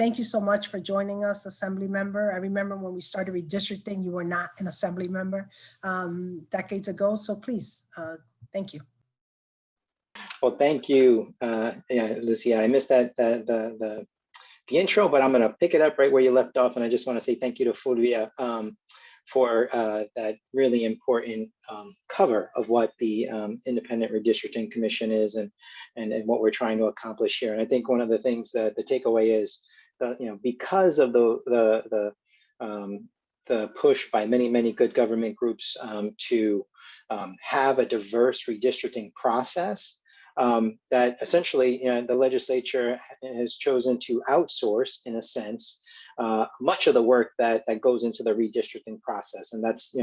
thank you so much for joining us, Assembly Member. I remember when we started redistricting, you were not an Assembly Member decades ago. So please, thank you. Well, thank you, yeah, Lucia. I missed that the intro, but I'm going to pick it up right where you left off, and I just want to say thank you to Fulvia for that really important cover of what the Independent Redistricting Commission is and what we're trying to accomplish here. And I think one of the things that the takeaway is, because of the push by many good government groups to have a diverse redistricting process, that essentially the legislature has chosen to outsource, in a sense, much of the work that goes into the redistricting process, and that's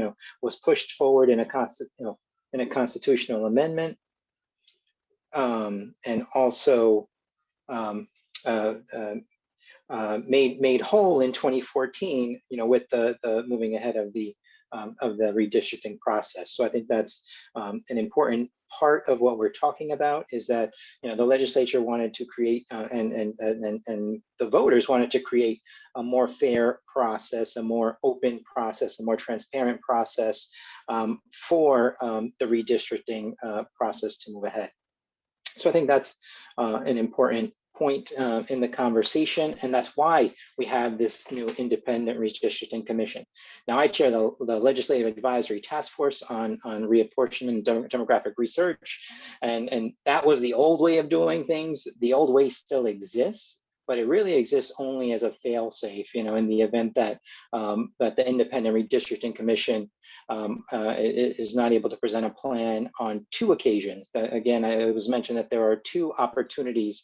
was pushed forward in a constitutional amendment, and also made whole in 2014, with the moving ahead of the redistricting process. So I think that's an important part of what we're talking about, is that the legislature wanted to create and the voters wanted to create a more fair process, a more open process, a more transparent process for the redistricting process to move ahead. So I think that's an important point in the conversation, and that's why we have this new Independent Redistricting Commission. Now, I chair the Legislative Advisory Task Force on Reapportionment and Demographic Research, and that was the old way of doing things. The old way still exists, but it really exists only as a fail-safe, in the event that that the Independent Redistricting Commission is not able to present a plan on 2 occasions. Again, it was mentioned that there are 2 opportunities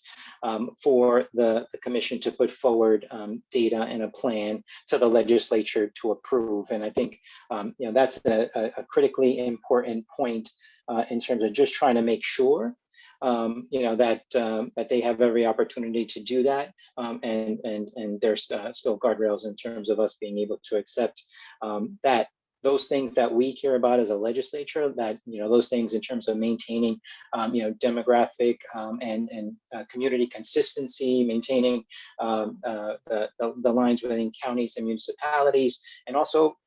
for the commission to put forward data and a plan to the legislature to approve. And I think that's a critically important point in terms of just trying to make sure that they have every opportunity to do that, and there's still guardrails in terms of us being able to accept that those things that we care about as a legislature, that those things in terms of maintaining demographic and community consistency, maintaining the lines within counties and municipalities, and also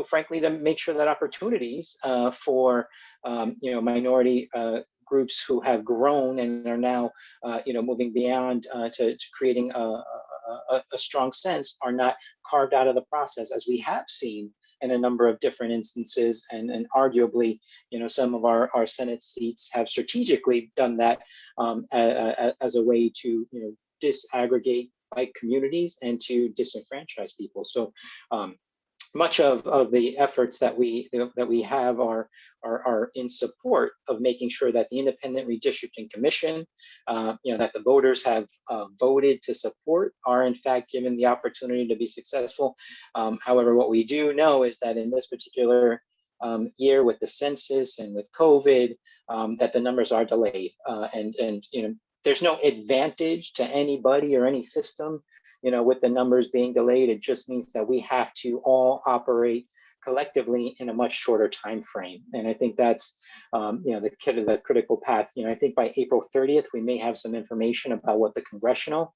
frankly to make sure that opportunities for minority groups who have grown and are now moving beyond to creating a strong sense are not carved out of the process, as we have seen in a number of different instances, and arguably some of our Senate seats have strategically done that as a way to disaggregate by communities and to disenfranchise people. So much of the efforts that we have are in support of making sure that the Independent Redistricting Commission, that the voters have voted to support, are in fact given the opportunity to be successful. However, what we do know is that in this particular year, with the census and with COVID, that the numbers are delayed, and there's no advantage to anybody or any system with the numbers being delayed. It just means that we have to all operate collectively in a much shorter time frame. And I think that's the critical path. I think by April 30th, we may have some information about what the congressional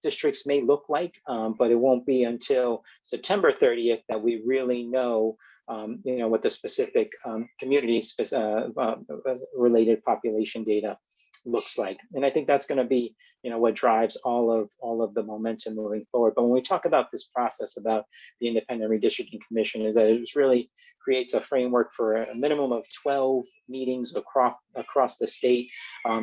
districts may look like, but it won't be until September 30th that we really know what the specific community related population data looks like. And I think that's going to be what drives all of the momentum moving forward. But when we talk about this process about the Independent Redistricting Commission, is that it really creates a framework for a minimum of 12 meetings across the state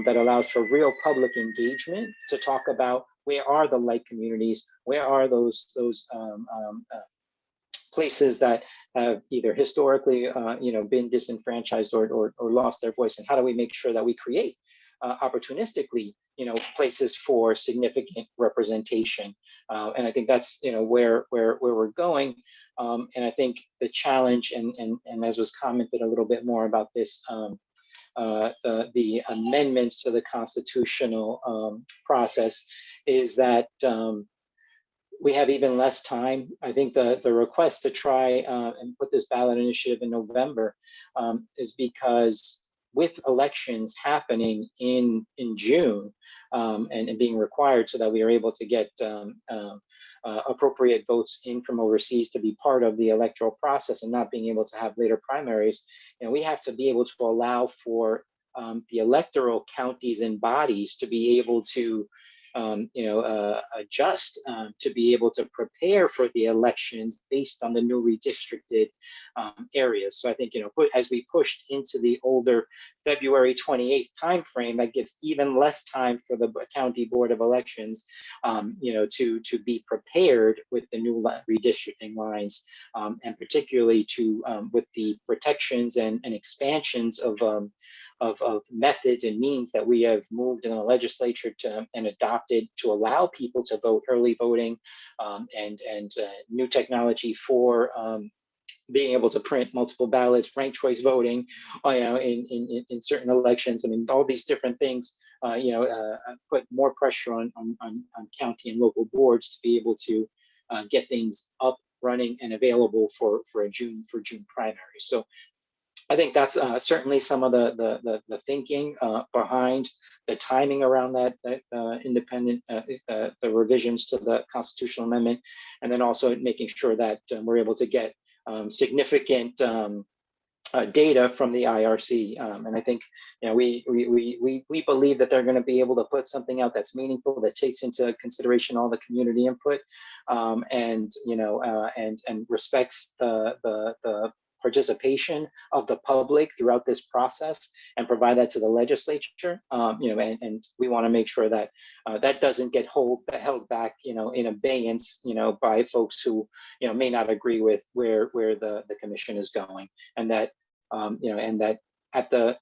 that allows for real public engagement to talk about where are the like communities, where are those places that have either historically been disenfranchised or lost their voice, and how do we make sure that we create opportunistically, places for significant representation, and I think that's where we're going, and I think the challenge, and as was commented a little bit more about this, the amendments to the constitutional process, is that we have even less time. I think the request to try and put this ballot initiative in November is because with elections happening in June and being required so that we are able to get appropriate votes in from overseas to be part of the electoral process and not being able to have later primaries, and we have to be able to allow for the electoral counties and bodies to be able to adjust to be able to prepare for the elections based on the new redistricted areas. So I think, as we pushed into the older February 28th timeframe, that gives even less time for the County Board of Elections, to be prepared with the new redistricting lines, and particularly with the protections and expansions of methods and means that we have moved in the legislature and adopted to allow people to vote, early voting, and new technology for being able to print multiple ballots, ranked choice voting, in certain elections. I mean, all these different things, put more pressure on county and local boards to be able to get things up, running, and available for June primary. So I think that's certainly some of the thinking behind the timing around that independent, the revisions to the constitutional amendment, and then also making sure that we're able to get significant data from the IRC. And I think we believe that they're going to be able to put something out that's meaningful, that takes into consideration all the community input, and respects the participation of the public throughout this process, and provide that to the legislature. And we want to make sure that that doesn't get held back, in abeyance, by folks who, may not agree with where the commission is going, and that, and that at the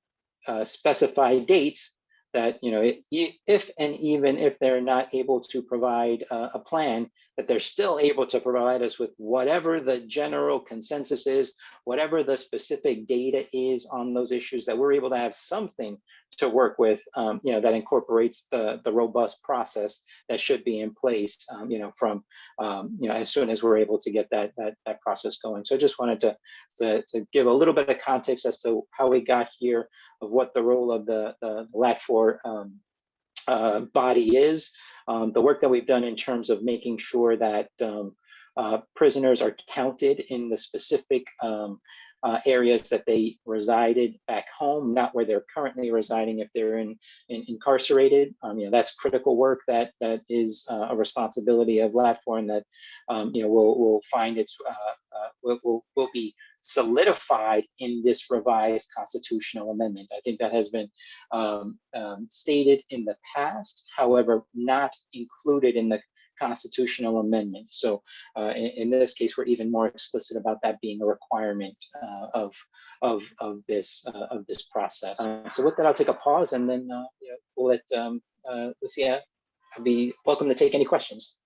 specified dates, that if and even if they're not able to provide a plan, that they're still able to provide us with whatever the general consensus is, whatever the specific data is on those issues, that we're able to have something to work with, that incorporates the robust process that should be in place, from as soon as we're able to get that process going. So I just wanted to give a little bit of context as to how we got here, of what the role of the LAT4 body is, the work that we've done in terms of making sure that prisoners are counted in the specific areas that they resided back home, not where they're currently residing if they're incarcerated. That's critical work that is a responsibility of LAT4, and that will find its will be solidified in this revised constitutional amendment. I think that has been stated in the past, however, not included in the constitutional amendment. So in this case, we're even more explicit about that being a requirement of this process. So with that, I'll take a pause, and then we'll let Lucia be welcome to take any questions.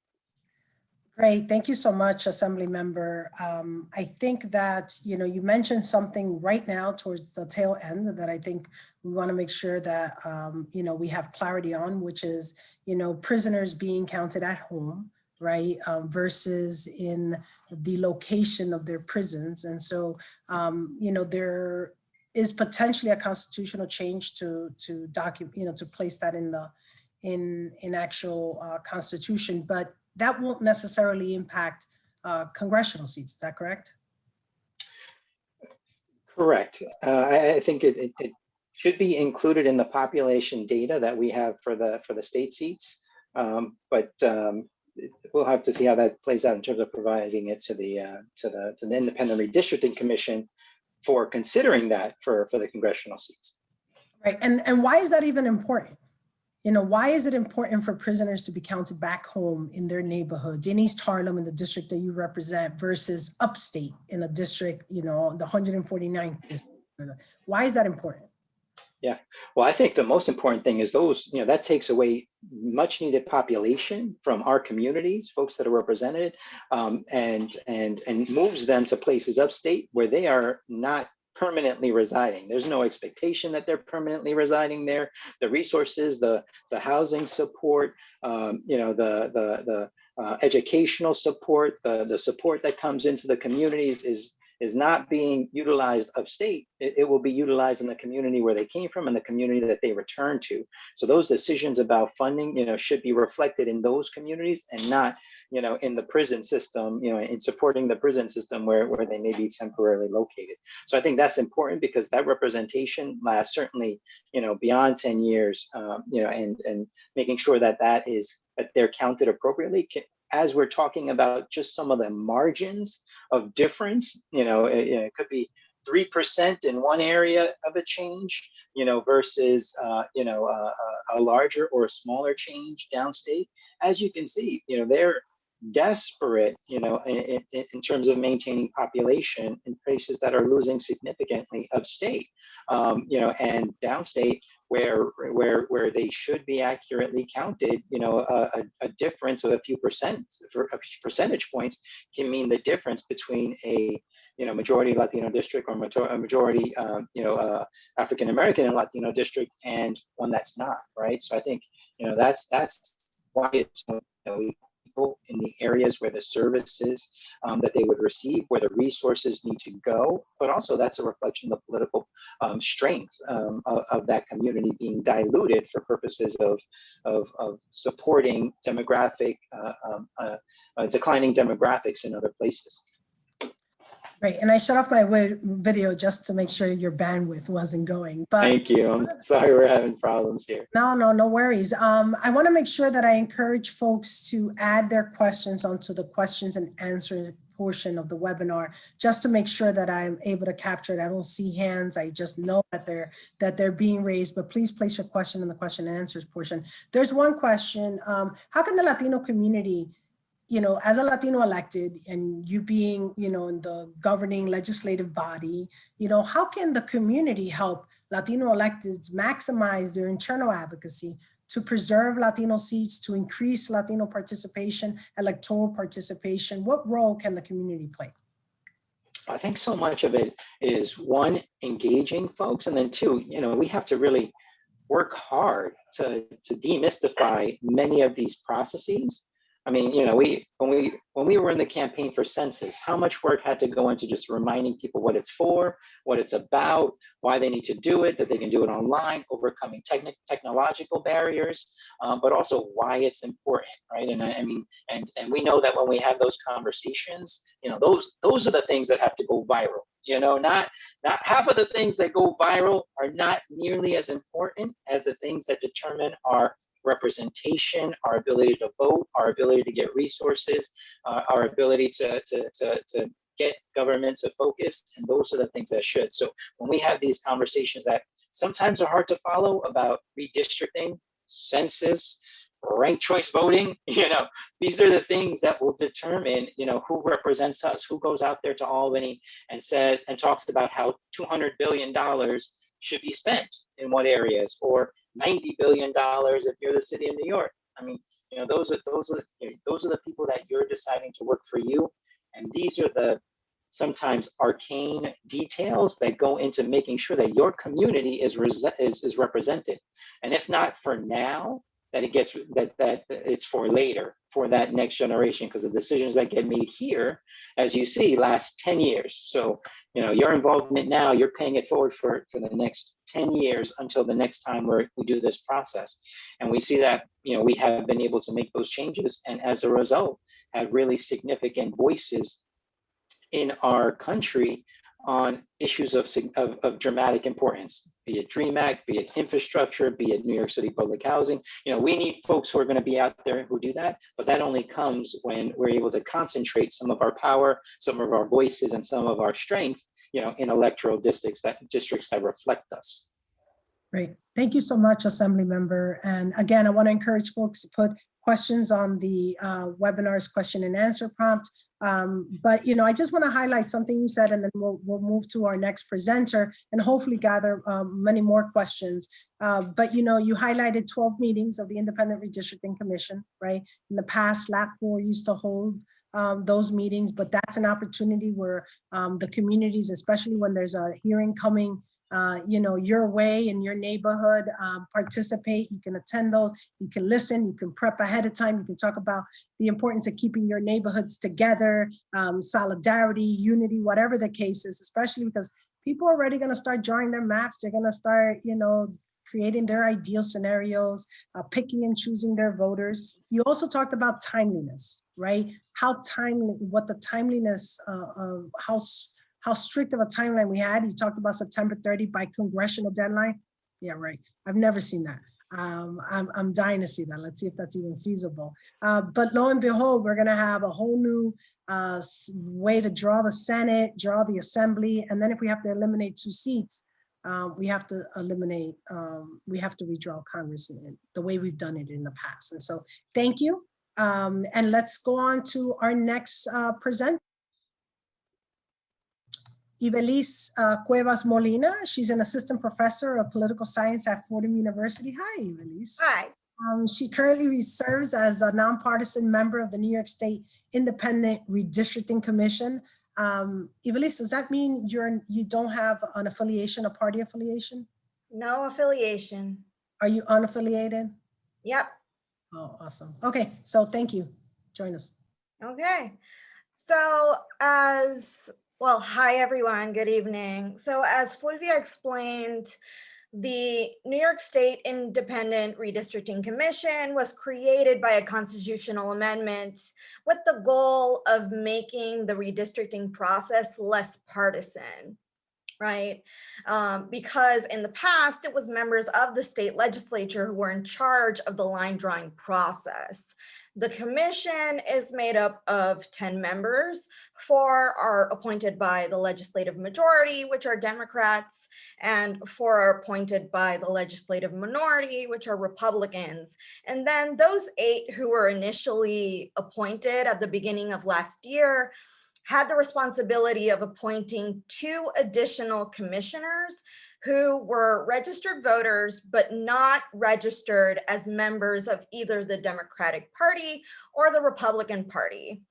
Great, thank you so much, Assemblymember. I think that, you mentioned something right now towards the tail end that I think we want to make sure that, we have clarity on, which is, prisoners being counted at home, right, versus in the location of their prisons. And so, there is potentially a constitutional change to document, to place that in actual constitution, but that won't necessarily impact congressional seats. Is that correct? Correct. I think it should be included in the population data that we have for the state seats, but we'll have to see how that plays out in terms of providing it to the Independent Redistricting Commission for considering that for the congressional seats. Right, and why is that even important? Why is it important for prisoners to be counted back home in their neighborhoods, in East Harlem, in the district that you represent, versus upstate in a district, the 149th district? Why is that important? Yeah, well, I think the most important thing is those, that takes away much needed population from our communities, folks that are represented, and moves them to places upstate where they are not permanently residing. There's no expectation that they're permanently residing there. The resources, the housing support, the educational support, the support that comes into the communities is is not being utilized upstate, it will be utilized in the community where they came from and the community that they return to. So those decisions about funding, should be reflected in those communities and not, in the prison system, in supporting the prison system where they may be temporarily located. So I think that's important because that representation lasts certainly, beyond 10 years, and making sure that they're counted appropriately. As we're talking about just some of the margins of difference, it could be 3% in one area of a change, versus, a larger or a smaller change downstate. As you can see, they're desperate, in terms of maintaining population in places that are losing significantly upstate, and downstate where they should be accurately counted. A difference of a few percentage points can mean the difference between a majority Latino district or a majority African American and Latino district and one that's not, right? So I think that's why it's people in the areas where the services that they would receive, where the resources need to go, but also that's a reflection of political strength of that community being diluted for purposes of supporting demographic, declining demographics in other places. Great, and I shut off my video just to make sure your bandwidth wasn't going. But thank you. I'm sorry we're having problems here. No worries. I want to make sure that I encourage folks to add their questions onto the questions and answer portion of the webinar, just to make sure that I'm able to capture it. I don't see hands. I just know that they're being raised. But please place your question in the question and answers portion. There's one question: how can the Latino community, as a Latino elected and you being, in the governing legislative body, how can the community help Latino electeds maximize their internal advocacy to preserve Latino seats, to increase Latino participation, electoral participation? What role can the community play? I think so much of it is, one, engaging folks, and then two, we have to really work hard to demystify many of these processes. I mean, when we were in the campaign for census, how much work had to go into just reminding people what it's for, what it's about, why they need to do it, that they can do it online, overcoming technological barriers, but also why it's important, right? And I mean, and we know that when we have those conversations, those are the things that have to go viral. Not half of the things that go viral are not nearly as important as the things that determine our representation, our ability to vote, our ability to get resources, our ability to get government to focus, and those are the things that should. So when we have these conversations that sometimes are hard to follow about redistricting, census, ranked choice voting, these are the things that will determine, who represents us, who goes out there to Albany and says and talks about how $200 billion should be spent in what areas, or $90 billion if you're the city of New York. I mean, those are the people that you're deciding to work for you, and these are the sometimes arcane details that go into making sure that your community is represented, and if not for now, that it's for later, for that next generation, because the decisions that get made here, as you see, last 10 years. So, your involvement now, you're paying it forward for the next 10 years until the next time we do this process. And we see that, we have been able to make those changes, and as a result, have really significant voices in our country on issues of dramatic importance, be it DREAM Act, be it infrastructure, be it New York City public housing. We need folks who are going to be out there who do that, but that only comes when we're able to concentrate some of our power, some of our voices, and some of our strength, in electoral districts that reflect us. Great. Thank you so much, Assemblymember. And again, I want to encourage folks to put questions on the webinar's question and answer prompt. But I just want to highlight something you said, and then we'll move to our next presenter and hopefully gather many more questions. But you highlighted 12 meetings of the Independent Redistricting Commission, right? In the past, LAP4 used to hold those meetings, but that's an opportunity where the communities, especially when there's a hearing coming your way in your neighborhood, participate. You can attend those, you can listen, you can prep ahead of time, you can talk about the importance of keeping your neighborhoods together, solidarity, unity, whatever the case is, especially because people are already gonna start drawing their maps. They're gonna start, creating their ideal scenarios, picking and choosing their voters. You also talked about timeliness, right? What the timeliness of how strict of a timeline we had. You talked about September 30 by congressional deadline. Yeah, right. I've never seen that. I'm dying to see that. Let's see if that's even feasible. But lo and behold, we're gonna have a whole new way to draw the Senate, draw the Assembly, and then if we have to eliminate 2 seats, we have to redraw Congress in the way we've done it in the past. And so thank you. And let's go on to our next presenter. Ivelisse Cuevas-Molina. She's an assistant professor of political science at Fordham University. Hi, Ivelisse. Hi. She currently serves as a nonpartisan member of the New York State Independent Redistricting Commission. Ivelisse, does that mean you don't have an affiliation, a party affiliation? No affiliation. Are you unaffiliated? Yep. Oh, awesome. Okay, so thank you. Join us. Okay. So hi everyone, good evening. So as Fulvia explained, the New York State Independent Redistricting Commission was created by a constitutional amendment with the goal of making the redistricting process less partisan, right? Because in the past, it was members of the state legislature who were in charge of the line drawing process. The commission is made up of 10 members. 4 are appointed by the legislative majority, which are Democrats, and 4 are appointed by the legislative minority, which are Republicans. And then those 8 who were initially appointed at the beginning of last year had the responsibility of appointing 2 additional commissioners who were registered voters, but not registered as members of either the Democratic Party or the Republican Party.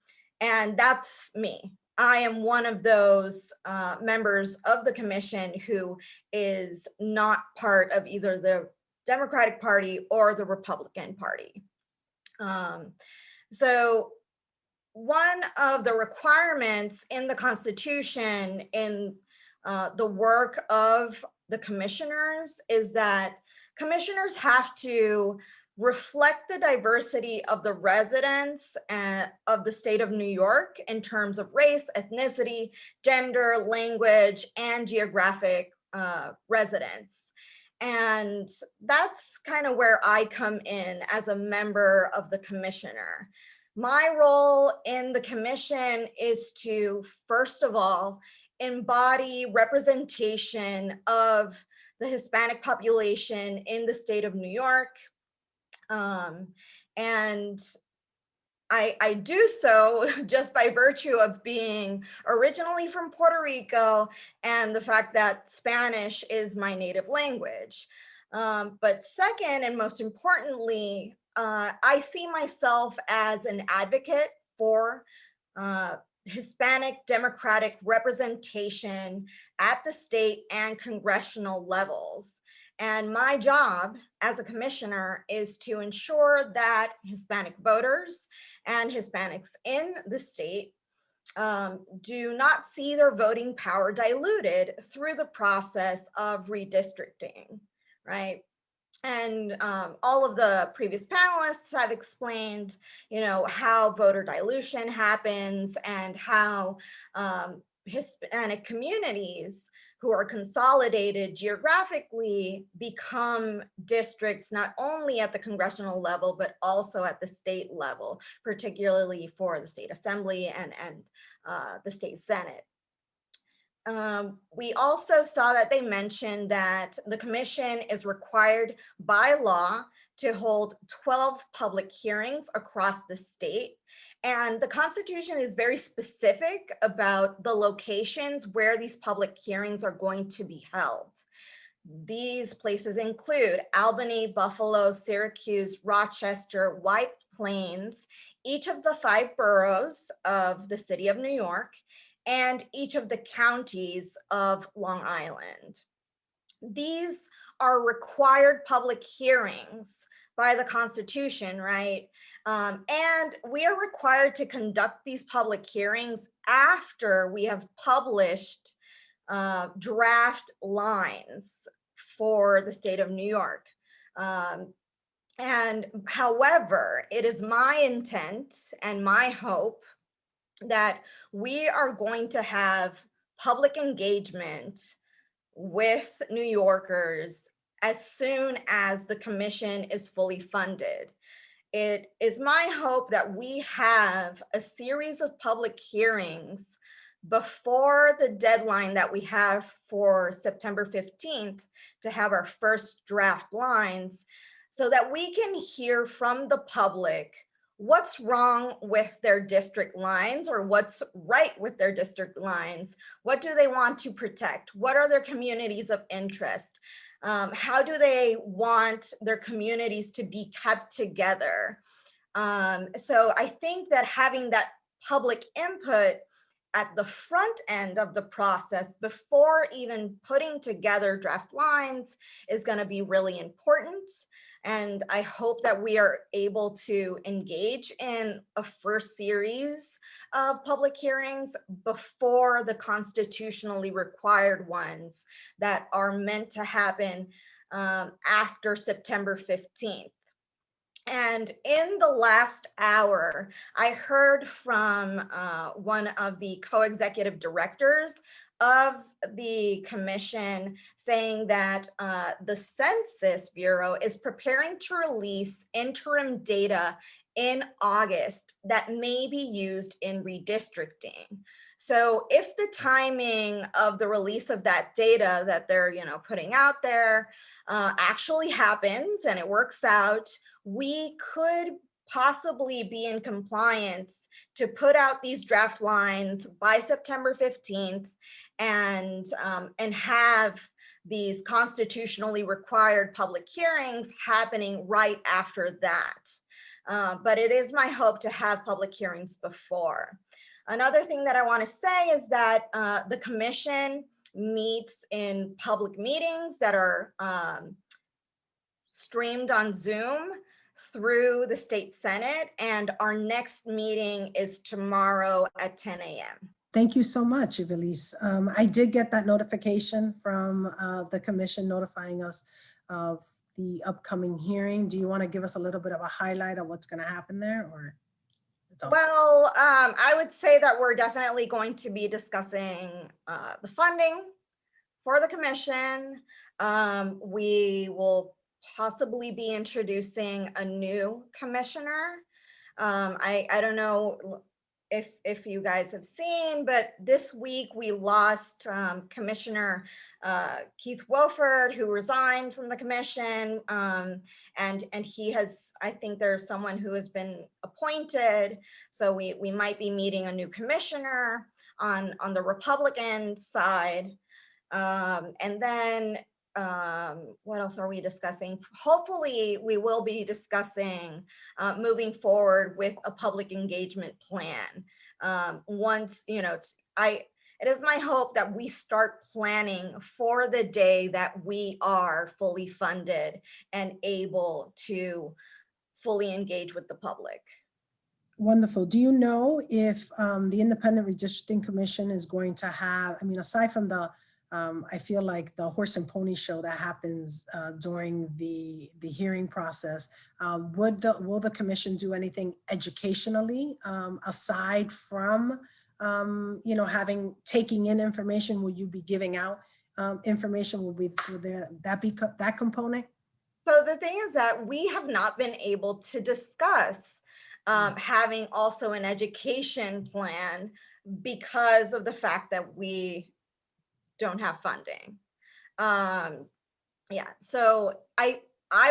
And that's me. I am one of those members of the commission who is not part of either the Democratic Party or the Republican Party. So one of the requirements in the Constitution in the work of the commissioners is that commissioners have to reflect the diversity of the residents of the state of New York in terms of race, ethnicity, gender, language, and geographic residence. And that's kind of where I come in as a member of the commissioner. My role in the commission is to, first of all, embody representation of the Hispanic population in the state of New York. And I do so just by virtue of being originally from Puerto Rico and the fact that Spanish is my native language. But second, and most importantly, I see myself as an advocate for Hispanic Democratic representation at the state and congressional levels. And my job as a commissioner is to ensure that Hispanic voters and Hispanics in the state do not see their voting power diluted through the process of redistricting, right? And all of the previous panelists have explained, how voter dilution happens and how Hispanic communities who are consolidated geographically become districts not only at the congressional level, but also at the state level, particularly for the state assembly and the state senate. We also saw that they mentioned that the commission is required by law to hold 12 public hearings across the state. And the Constitution is very specific about the locations where these public hearings are going to be held. These places include Albany, Buffalo, Syracuse, Rochester, White Plains, each of the 5 boroughs of the city of New York, and each of the counties of Long Island. these are required public hearings by the Constitution, right? And we are required to conduct these public hearings after we have published draft lines for the state of New York. And however, it is my intent and my hope that we are going to have public engagement with New Yorkers as soon as the commission is fully funded. It is my hope that we have a series of public hearings before the deadline that we have for September 15th to have our first draft lines, so that we can hear from the public what's wrong with their district lines or what's right with their district lines. What do they want to protect? What are their communities of interest? How do they want their communities to be kept together? So I think that having that public input at the front end of the process before even putting together draft lines is going to be really important. And I hope that we are able to engage in a first series of public hearings before the constitutionally required ones that are meant to happen after September 15th. And in the last hour, I heard from one of the co-executive directors of the commission saying that the Census Bureau is preparing to release interim data in August that may be used in redistricting. So if the timing of the release of that data that they're putting out there actually happens and it works out, we could possibly be in compliance to put out these draft lines by September 15th and have these constitutionally required public hearings happening right after that. But it is my hope to have public hearings before. Another thing that I want to say is that the commission meets in public meetings that are streamed on Zoom through the state Senate, and our next meeting is tomorrow at 10 a.m. Thank you so much, Ivelisse. I did get that notification from the commission notifying us of the upcoming hearing. Do you want to give us a little bit of a highlight of what's going to happen there, or? Well, I would say that we're definitely going to be discussing the funding for the commission. We will possibly be introducing a new commissioner. I don't know if you guys have seen, but this week we lost Commissioner Keith Wofford, who resigned from the commission, and he has, I think there's someone who has been appointed, so we might be meeting a new commissioner on the Republican side. And then what else are we discussing? Hopefully we will be discussing moving forward with a public engagement plan. Once, it is my hope that we start planning for the day that we are fully funded and able to fully engage with the public. Wonderful. Do you know if the Independent Redistricting Commission is going to have, aside from the I feel like the horse and pony show that happens during the hearing process, will the commission do anything educationally aside from taking in information? Will you be giving out information? Will there be that component? So the thing is that we have not been able to discuss having also an education plan because of the fact that we don't have funding. Yeah, so I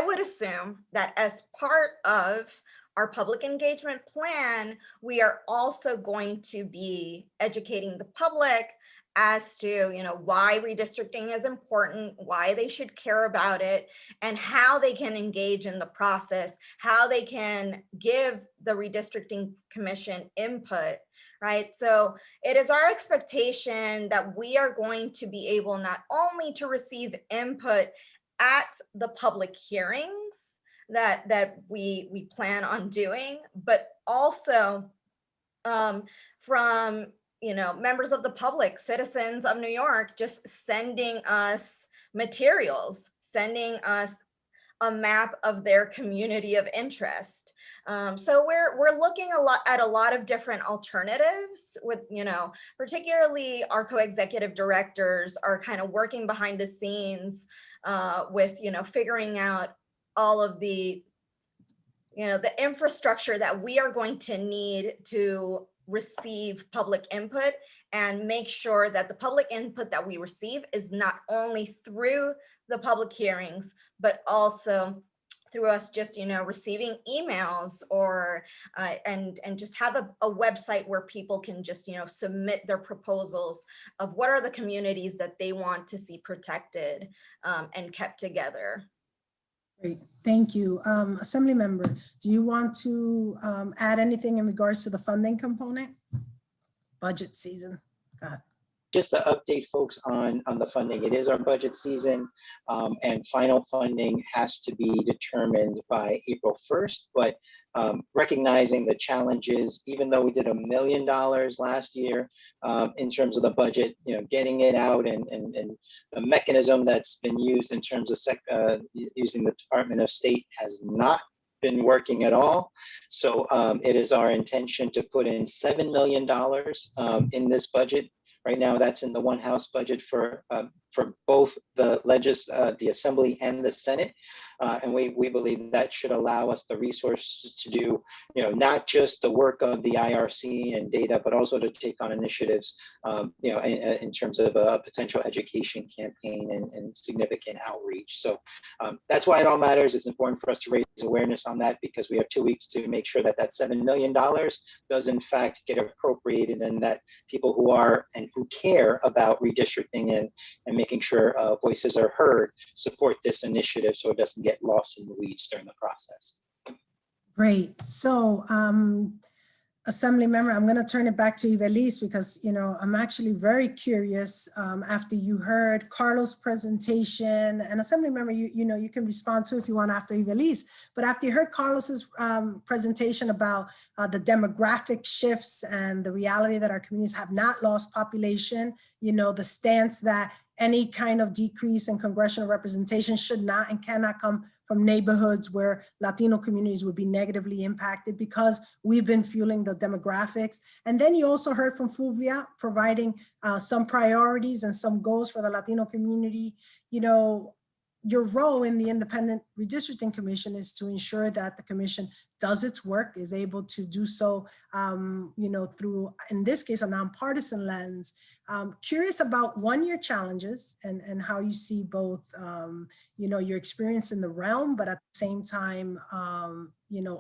would assume that as part of our public engagement plan, we are also going to be educating the public as to why redistricting is important, why they should care about it, and how they can engage in the process, how they can give the redistricting commission input, right? So it is our expectation that we are going to be able not only to receive input at the public hearings that we plan on doing, but also from members of the public, citizens of New York, just sending us materials, sending us a map of their community of interest. So we're looking at a lot of different alternatives with, particularly our co-executive directors are kind of working behind the scenes with, figuring out all of the infrastructure that we are going to need to receive public input and make sure that the public input that we receive is not only through the public hearings, but also through us just, receiving emails or, and just have a website where people can just, submit their proposals of what are the communities that they want to see protected and kept together. Great, thank you. Assembly member, do you want to add anything in regards to the funding component? Budget season, go ahead. Just to update folks on the funding, it is our budget season and final funding has to be determined by April 1st, but recognizing the challenges, even though we did $1 million last year in terms of the budget, getting it out and the mechanism that's been used in terms of using the Department of State has not been working at all. So it is our intention to put in $7 million in this budget. Right now, that's in the one House budget for both the Assembly and the Senate, and we believe that should allow us the resources to do, not just the work of the IRC and data, but also to take on initiatives, in terms of a potential education campaign and significant outreach. So that's why it all matters. It's important for us to raise awareness on that because we have 2 weeks to make sure that that $7 million does in fact get appropriated and that people who are and who care about redistricting and making sure voices are heard support this initiative so it doesn't get lost in the weeds during the process. Great. So Assembly member, I'm going to turn it back to Ivelisse because, I'm actually very curious after you heard Carlos' presentation, and Assembly member, you can respond to if you want after Ivelisse, but after you heard Carlos's presentation about the demographic shifts and the reality that our communities have not lost population, the stance that any kind of decrease in congressional representation should not and cannot come from neighborhoods where Latino communities would be negatively impacted because we've been fueling the demographics. And then you also heard from Fulvia providing some priorities and some goals for the Latino community. Your role in the Independent Redistricting Commission is to ensure that the commission does its work, is able to do so, through, in this case, a nonpartisan lens. Curious about your challenges and how you see both, your experience in the realm, but at the same time,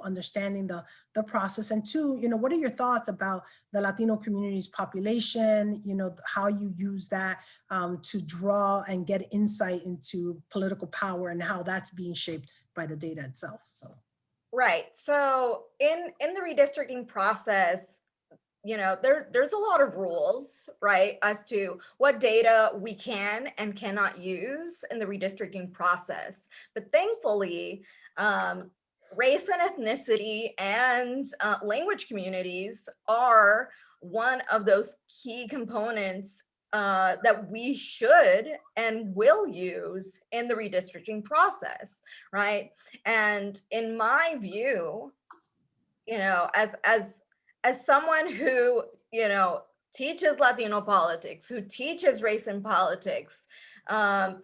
understanding the process. And two, what are your thoughts about the Latino community's population, how you use that to draw and get insight into political power and how that's being shaped by the data itself, so. Right. So in the redistricting process, there's a lot of rules, right, as to what data we can and cannot use in the redistricting process. But thankfully, race and ethnicity and language communities are one of those key components that we should and will use in the redistricting process, right? And in my view, as someone who, teaches Latino politics, who teaches race and politics, and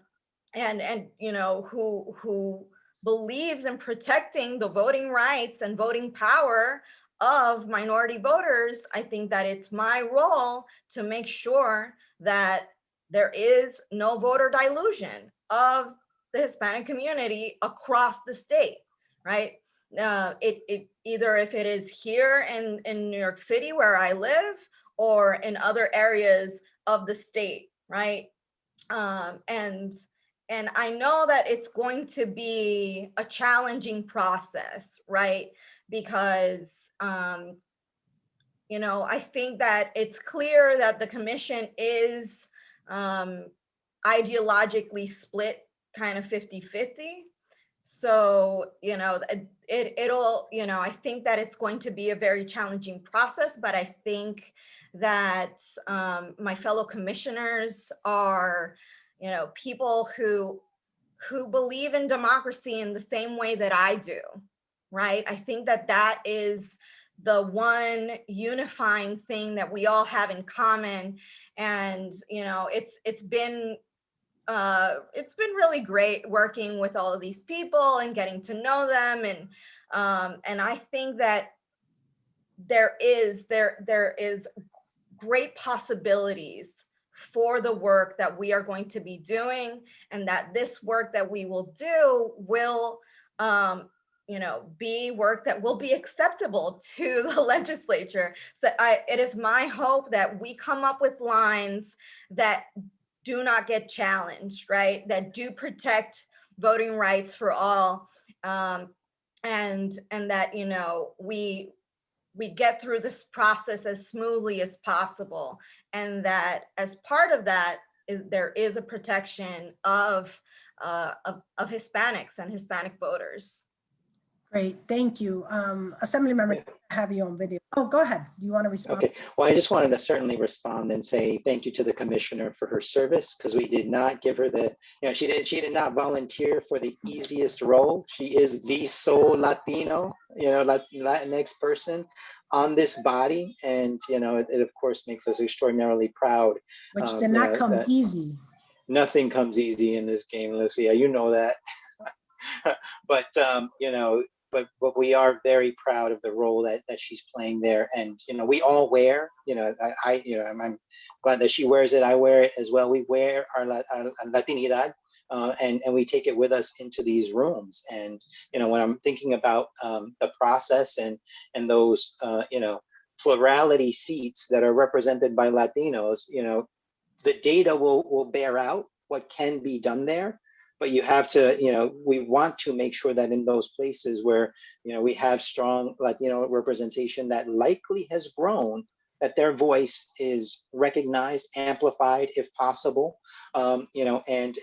who believes in protecting the voting rights and voting power of minority voters, I think that it's my role to make sure that there is no voter dilution of the Hispanic community across the state, right? Either if it is here in New York City where I live or in other areas of the state, right? And I know that it's going to be a challenging process, right? Because you know, I think that it's clear that the commission is ideologically split kind of 50-50. So, you know, it'll, you know, I think that it's going to be a very challenging process, but I think that my fellow commissioners are, you know, people who believe in democracy in the same way that I do, right? I think that that is the one unifying thing that we all have in common. And, you know, it's been really great working with all of these people and getting to know them. And I think that there is great possibilities for the work that we are going to be doing, and that this work that we will do will, you know, be work that will be acceptable to the legislature. So it is my hope that we come up with lines that do not get challenged, right? That do protect voting rights for all, and that, you know, we get through this process as smoothly as possible, and that as part of that there is a protection of Hispanics and Hispanic voters. Great, thank you. Assemblymember, Yeah. I have you on video. Oh, go ahead. Do you want to respond? Okay, well, I just wanted to certainly respond and say thank you to the commissioner for her service, because we did not give her the, you know, she did not volunteer for the easiest role. She is the sole Latino, you know, Latinx person on this body. And, you know, it of course makes us extraordinarily proud. Which did not come easy. Nothing comes easy in this game, Lucia, you know that. But, you know, but we are very proud of the role that she's playing there. And, you know, we all wear, you know, you know, I'm glad that she wears it. I wear it as well. We wear our Latinidad, and we take it with us into these rooms. And, you know, when I'm thinking about the process and those, you know, plurality seats that are represented by Latinos, you know, the data will bear out what can be done there. But you have to, you know, we want to make sure that in those places where, you know, we have strong Latino representation that likely has grown, that their voice is recognized, amplified, if possible, you know, and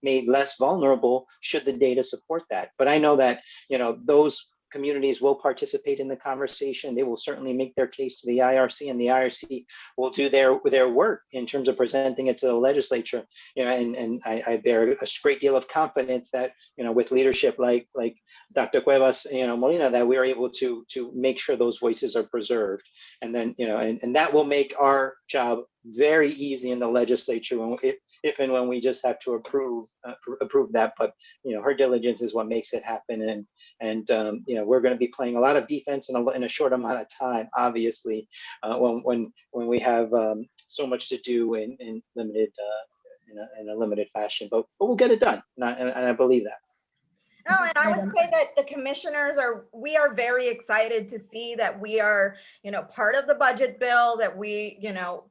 made less vulnerable should the data support that. But I know that, you know, those communities will participate in the conversation. They will certainly make their case to the IRC, and the IRC will do their work in terms of presenting it to the legislature. You know, and I bear a great deal of confidence that, you know, with leadership like Dr. Cuevas-Molina, that we are able to make sure those voices are preserved. And then, you know, and that will make our job very easy in the legislature when if and when we just have to approve that. But, you know, her diligence is what makes it happen. And you know, we're going to be playing a lot of defense in a short amount of time, obviously, when we have so much to do in limited in a limited fashion. But we'll get it done, and I believe that. No, and I would say that the commissioners we are very excited to see that we are, you know, part of the budget bill, that we, you know,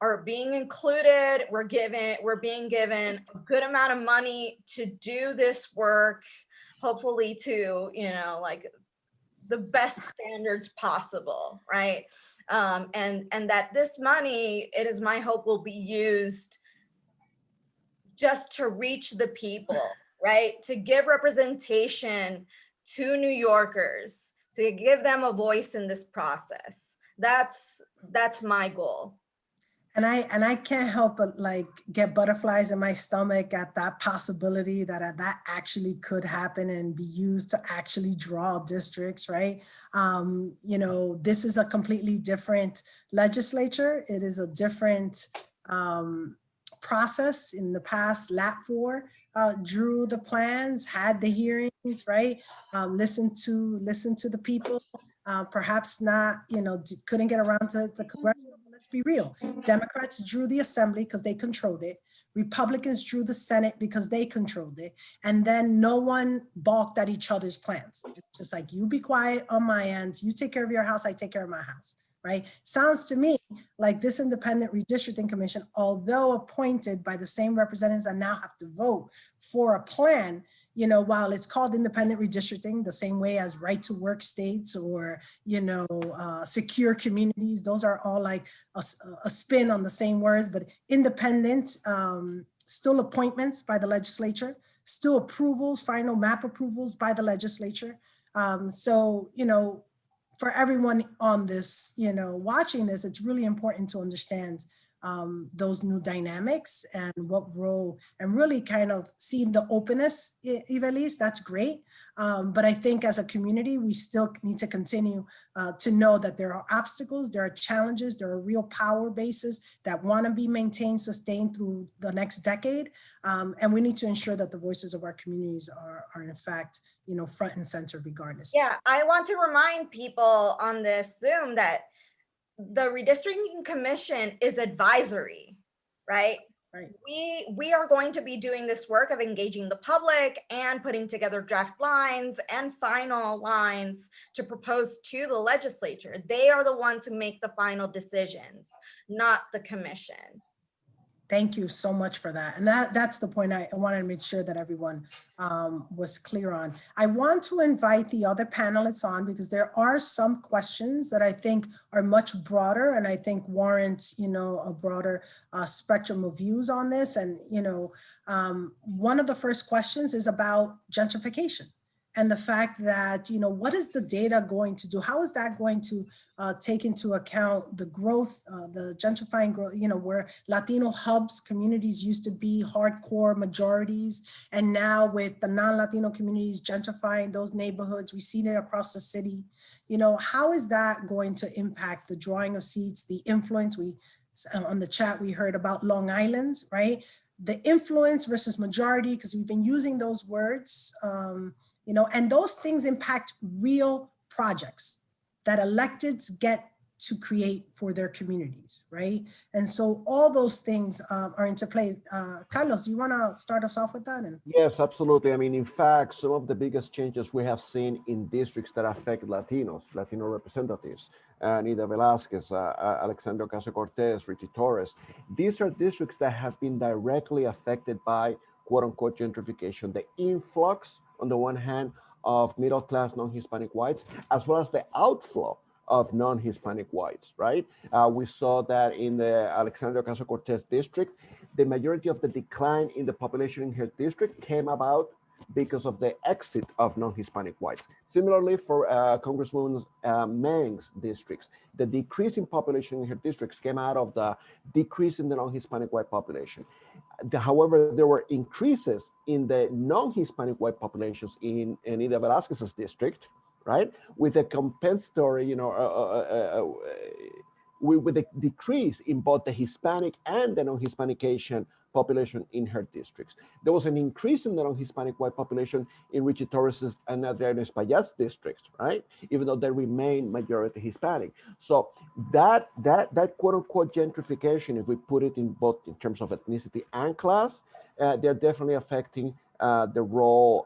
are being included. We're being given a good amount of money to do this work, hopefully to, you know, like the best standards possible, right? And that this money, it is my hope, will be used just to reach the people, right? To give representation to New Yorkers, to give them a voice in this process. That's my goal. And I can't help but like get butterflies in my stomach at that possibility that that actually could happen and be used to actually draw districts, right? You know, this is a completely different legislature. It is a different process. In the past, LAT4 drew the plans, had the hearings, right? Listened to the people. Perhaps not, you know, couldn't get around to the congressional. Let's be real. Democrats drew the assembly because they controlled it. Republicans drew the Senate because they controlled it. And then no one balked at each other's plans. It's just like, you be quiet on my end. You take care of your house, I take care of my house, right? Sounds to me like this independent redistricting commission, although appointed by the same representatives that now have to vote for a plan, you know, while it's called independent redistricting, the same way as right to work states or, you know, secure communities, those are all like a spin on the same words, but independent, still appointments by the legislature, still approvals, final map approvals by the legislature. So, you know, for everyone on this, you know, watching this, it's really important to understand those new dynamics and what role, and really kind of seeing the openness, Ivelisse, that's great. But I think as a community, we still need to continue to know that there are obstacles, there are challenges, there are real power bases that want to be maintained, sustained through the next decade. And we need to ensure that the voices of our communities are in fact, you know, front and center regardless. Yeah, I want to remind people on this Zoom that the Redistricting Commission is advisory, right? Right. We are going to be doing this work of engaging the public and putting together draft lines and final lines to propose to the legislature. They are the ones who make the final decisions, not the commission. Thank you so much for that. And that's the point I wanted to make sure that everyone was clear on. I want to invite the other panelists on because there are some questions that I think are much broader and I think warrant, you know, a broader spectrum of views on this. And, you know, one of the first questions is about gentrification and the fact that, you know, what is the data going to do? How is that going to take into account the growth, the gentrifying growth, you know, where Latino hubs, communities used to be hardcore majorities. And now with the non-Latino communities gentrifying those neighborhoods, we've seen it across the city. You know, how is that going to impact the drawing of seats, the influence? We, on the chat, we heard about Long Island, right? The influence versus majority, because we've been using those words, you know, and those things impact real projects that electeds get to create for their communities, right? And so all those things are into play. Carlos, do you wanna start us off with that? Yes, absolutely. I mean, in fact, some of the biggest changes we have seen in districts that affect Latinos, Latino representatives, Nida Velázquez, Alexandria Ocasio-Cortez, Richie Torres, these are districts that have been directly affected by quote unquote gentrification, the influx on the one hand of middle-class non-Hispanic whites, as well as the outflow of non-Hispanic whites, right? We saw that in the Alexandria Ocasio-Cortez district, the majority of the decline in the population in her district came about because of the exit of non-Hispanic whites. Similarly, for Congresswoman Meng's districts, the decrease in population in her districts came out of the decrease in the non-Hispanic white population. However, there were increases in the non-Hispanic white populations in Nida Velázquez's district, right? With a compensatory, you know, with a decrease in both the Hispanic and the non-Hispanic Asian population in her districts. There was an increase in the non-Hispanic white population in Richie Torres's and Adriano Espaillat's districts, right? Even though they remain majority Hispanic. So that quote unquote gentrification, if we put it in both in terms of ethnicity and class, they're definitely affecting the role.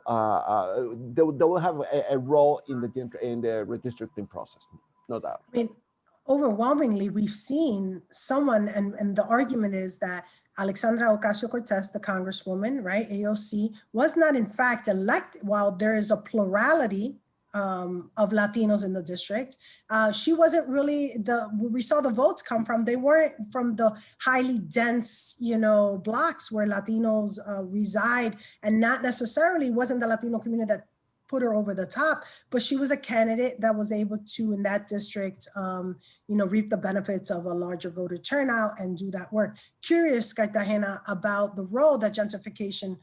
They will have a role in the redistricting process, no doubt. I mean, overwhelmingly, we've seen someone, and the argument is that Alexandria Ocasio-Cortez, the congresswoman, right, AOC, was not in fact elected. While there is a plurality of Latinos in the district, she wasn't really we saw the votes come from, they weren't from the highly dense, you know, blocks where Latinos reside, and not necessarily wasn't the Latino community that put her over the top, but she was a candidate that was able to, in that district, you know, reap the benefits of a larger voter turnout and do that work. Curious, Cartagena, about the role that gentrification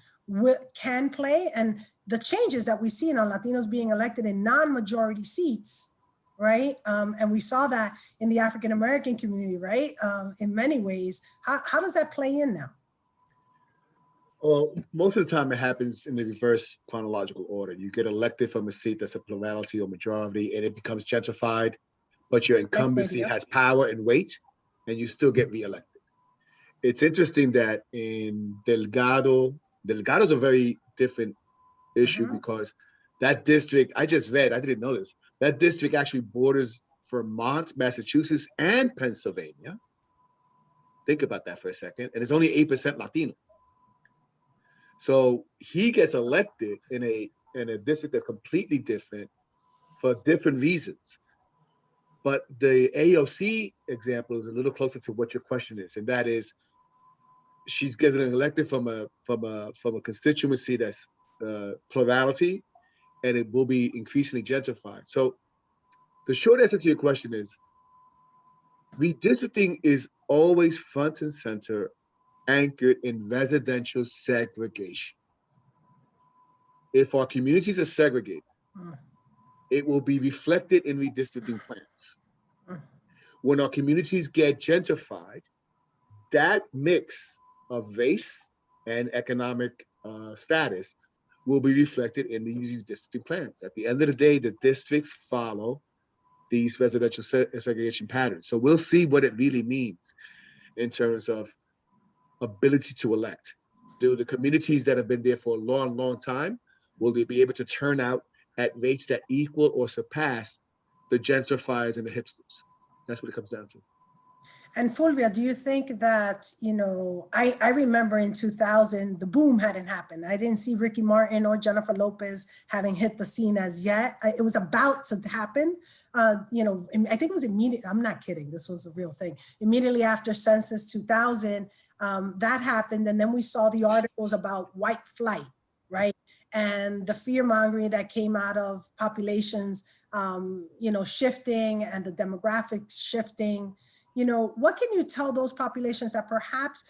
can play and the changes that we see on Latinos being elected in non-majority seats, right? And we saw that in the African-American community, right? In many ways. How does that play in now? Well, most of the time it happens in the reverse chronological order. You get elected from a seat that's a plurality or majority and it becomes gentrified, but your incumbency has power and weight and you still get reelected. It's interesting that in Delgado's a very different issue because that district, I just read, I didn't know this, that district actually borders Vermont, Massachusetts, and Pennsylvania. Think about that for a second. And it's only 8% Latino. So he gets elected in a district that's completely different for different reasons. But the AOC example is a little closer to what your question is, and that is, she's getting elected from a constituency that's plurality, and it will be increasingly gentrified. So the short answer to your question is, redistricting is always front and center, anchored in residential segregation. If our communities are segregated, it will be reflected in redistricting plans. When our communities get gentrified, that mix of race and economic status will be reflected in these redistricting plans. At the end of the day, the districts follow these residential segregation patterns. So we'll see what it really means in terms of ability to elect. Do the communities that have been there for a long, long time, will they be able to turn out at rates that equal or surpass the gentrifiers and the hipsters? That's what it comes down to. And Fulvia, do you think that, I remember in 2000, the boom hadn't happened. I didn't see Ricky Martin or Jennifer Lopez having hit the scene as yet. It was about to happen. I think it was immediate. I'm not kidding. This was a real thing. Immediately after Census 2000, that happened. And then we saw the articles about white flight, right? And the fear mongering that came out of populations, shifting and the demographics shifting. What can you tell those populations that perhaps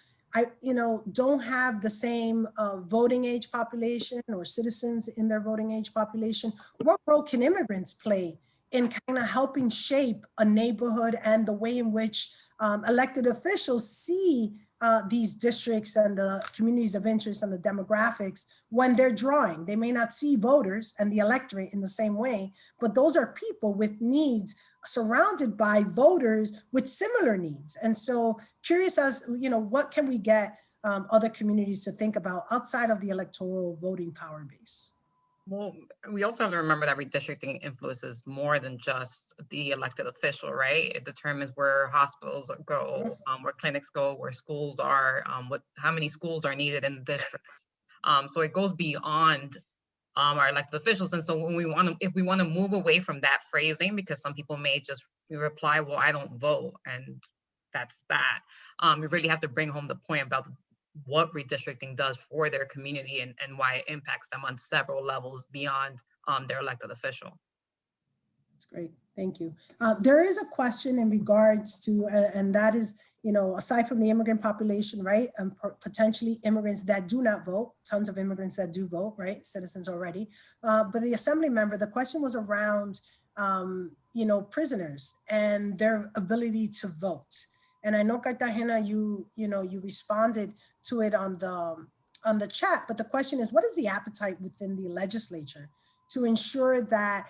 don't have the same voting age population or citizens in their voting age population? What role can immigrants play in kind of helping shape a neighborhood and the way in which elected officials see these districts and the communities of interest and the demographics when they're drawing? They may not see voters and the electorate in the same way, but those are people with needs surrounded by voters with similar needs. And so curious as, what can we get other communities to think about outside of the electoral voting power base? Well, we also have to remember that redistricting influences more than just the elected official, right? It determines where hospitals go, where clinics go, where schools are, how many schools are needed in the district. So it goes beyond our elected officials. And so when if we want to move away from that phrasing, because some people may just reply, well, I don't vote, and that's that. We really have to bring home the point about what redistricting does for their community and why it impacts them on several levels beyond their elected official. That's great. Thank you. There is a question in regards to, and that is, aside from the immigrant population, right? And potentially immigrants that do not vote, tons of immigrants that do vote, right? Citizens already. But the assembly member, the question was around, prisoners and their ability to vote. And I know, Cartagena, you responded to it on the chat, but the question is, what is the appetite within the legislature to ensure that,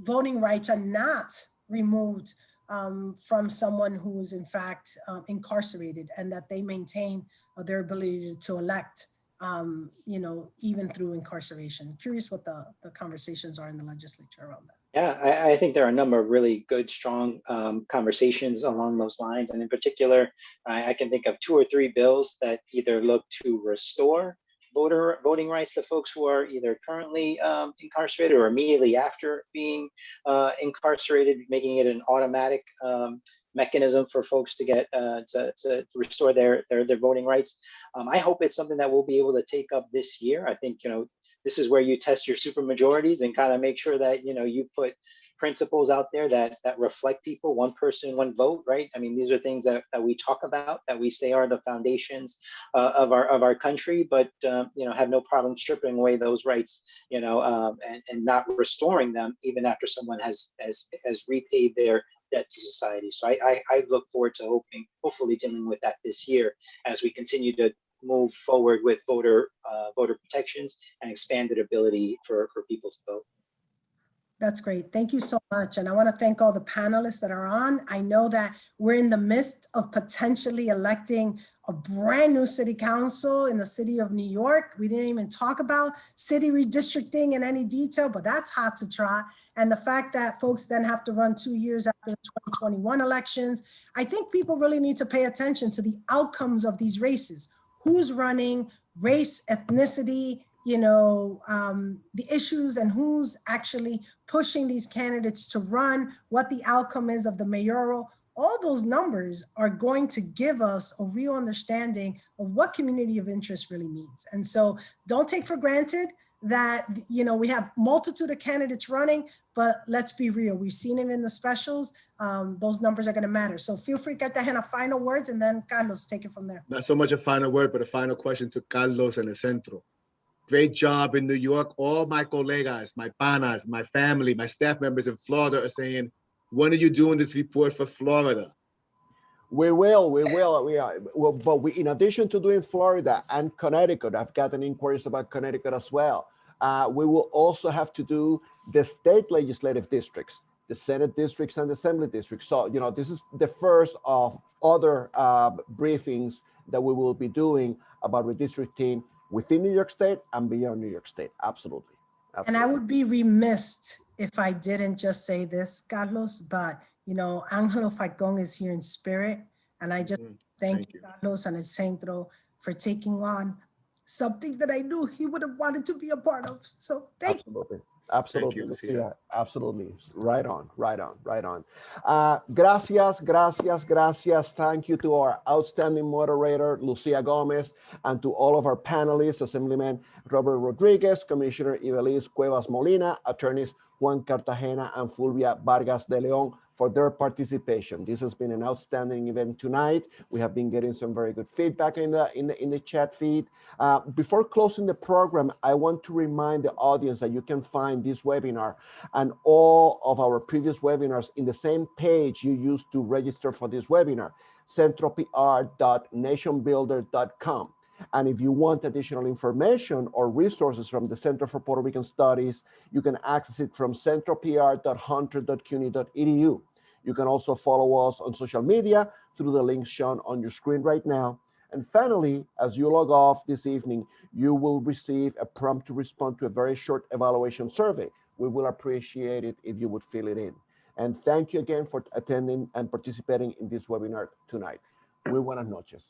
voting rights are not removed from someone who is in fact incarcerated, and that they maintain their ability to elect, even through incarceration? Curious what the conversations are in the legislature around that. Yeah, I think there are a number of really good, strong conversations along those lines. And in particular, I can think of 2 or 3 bills that either look to restore voting rights to folks who are either currently incarcerated or immediately after being incarcerated, making it an automatic mechanism for folks to get to restore their voting rights. I hope it's something that we'll be able to take up this year. I think, this is where you test your supermajorities and kind of make sure that, you put principles out there that reflect people, one person, one vote, right? I mean, these are things that we talk about, that we say are the foundations of our country, but have no problem stripping away those rights, and not restoring them even after someone has repaid their debt to society. So I look forward to hopefully dealing with that this year as we continue to move forward with voter protections and expanded ability for people to vote. That's great. Thank you so much. And I want to thank all the panelists that are on. I know that we're in the midst of potentially electing a brand new city council in the city of New York. We didn't even talk about city redistricting in any detail, but that's hot to try. And the fact that folks then have to run 2 years after the 2021 elections, I think people really need to pay attention to the outcomes of these races. who's running, race, ethnicity, you know, the issues and who's actually pushing these candidates to run, what the outcome is of the mayoral. All those numbers are going to give us a real understanding of what community of interest really means. And so don't take for granted that, you know, we have multitude of candidates running, but let's be real. We've seen it in the specials. Those numbers are going to matter. So feel free, Cartagena, final words, and then Carlos, take it from there. Not so much a final word, but a final question to Carlos and the Centro. Great job in New York. All my colegas, my panas, my family, my staff members in Florida are saying, when are you doing this report for Florida? We will, but we, in addition to doing Florida and Connecticut, I've gotten inquiries about Connecticut as well. We will also have to do the state legislative districts, the Senate districts and the Assembly districts. So, you know, this is the first of other briefings that we will be doing about redistricting within New York State and beyond New York State. Absolutely. And I would be remiss if I didn't just say this, Carlos, but you know, Angelo Falcón is here in spirit. And I just thank you, Carlos and El Centro, for taking on something that I knew he would have wanted to be a part of. So thank you. Absolutely, Thank you, Lucia. Lucia. Absolutely. Right on. Gracias. Thank you to our outstanding moderator, Lucia Gomez, and to all of our panelists, Assemblyman Robert Rodríguez, Commissioner Ivelisse Cuevas-Molina, attorneys Juan Cartagena and Fulvia Vargas de Leon, for their participation. This has been an outstanding event tonight. We have been getting some very good feedback in the chat feed. Before closing the program, I want to remind the audience that you can find this webinar and all of our previous webinars in the same page you used to register for this webinar, centropr.nationbuilder.com. And if you want additional information or resources from the Center for Puerto Rican Studies, you can access it from centropr.hunter.cuny.edu. You can also follow us on social media through the links shown on your screen right now. And finally, as you log off this evening, you will receive a prompt to respond to a very short evaluation survey. We will appreciate it if you would fill it in. And thank you again for attending and participating in this webinar tonight. Muy buenas noches.